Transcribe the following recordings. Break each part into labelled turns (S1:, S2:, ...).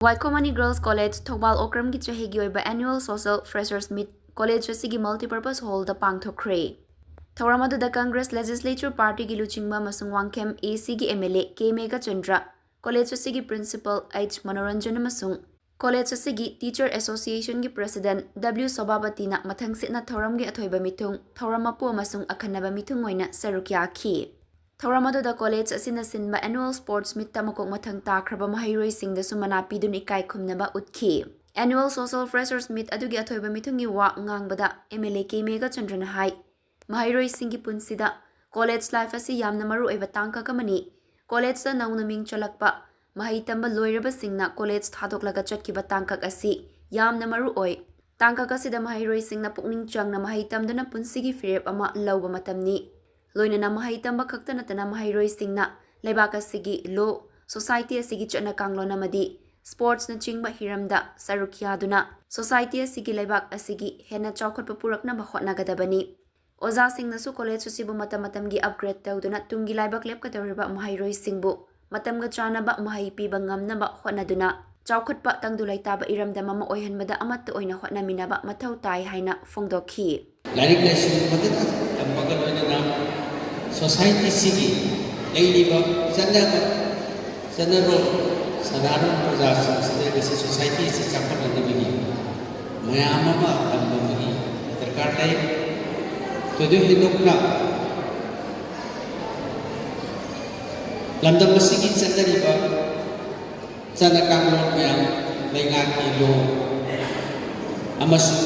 S1: Waikhom Girls College Thobal Okram ki chahigi oiba annual social freshers meet college asigi multipurpose hall da pangthokre. Thauramadu da Congress Legislature Party gi luchingba masung Waikhom AC gi MLA K Meghachandra college asigi principal H Manoranjan masung college asigi Teacher Association gi President W Sobabati na mathang sitna thauram gi athoiba mitung thauramapua masung akhanaba mitung oina sarukya khi. Thauramadu da college asina sinba annual sports meet tamakok mathang takraba mahairoi singda sumana pidun ikai khumnaba utkhi. Annual social freshers meet adugi athoiba mitungi wa ngangbada MLA K Meghachandra na hai. Mahairoi singi punsida college life asi yamna maru oiba tangka kamani. College da nauna ming chalakpa mahai tamba loiraba singna college thadoklaga chatkiba tangkak asi yamna maru oi. Tangkak asida mahairoi singna pukning changna mahai tamduna punsigi firep ama lauba matamni. Loinana mahai tamba khakta natana mahairoi singna leibak asigi law society asigi chana kanglona madi sports na chingba hiramda sarukyaduna society asigi leibak asigi hena chawkhotpa purakna ba hotnagadabani oza singna su college susibu matam gi upgrade tawduna tungi leibak lepkadoriba mahairoi singbu matamga chanaba mahai piba ngamnaba hotnaduna chawkhotpa tangdulai taba iramda mama oihanbada amatta oina hotnaminaba mathau tai haina fongdokhi
S2: Larik lesson madana tambagal oinana society sigi leiliba sanaro sadaran praja samsade besi society se chapana debigi mayama ma tambagi darkar tai todu hinokna lamdam sigi sanariba sana kanglon mayam lenga kilo amasu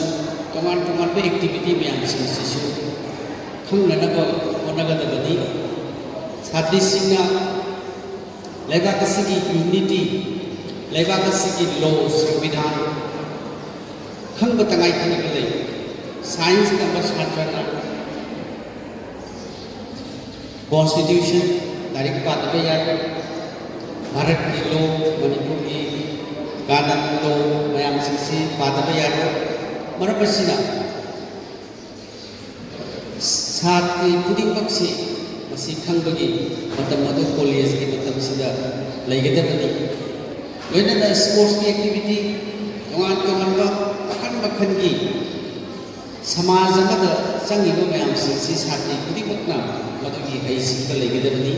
S2: teman-teman be activity mayam sisi khangna honagadabani satri singna leibak asigi unity leibak asigi law samvidhan khangba tangai khanaga lei science tamba satrana constitution tarik patbe yar bharat ki law manipur ki ganan law mayam sisi patbe yar marapasina साथी पुदिंग पक्षी मसी खंबगी मतलब college की मतलब सिदा लेगदबनी लोइना sports की activity तोंगान तोंगानबा मखन मखन की समाज अमदा संगिबो मयाम सिंसी साथी पुदिंग मकना मदुगी हैसिंग लेगदबनी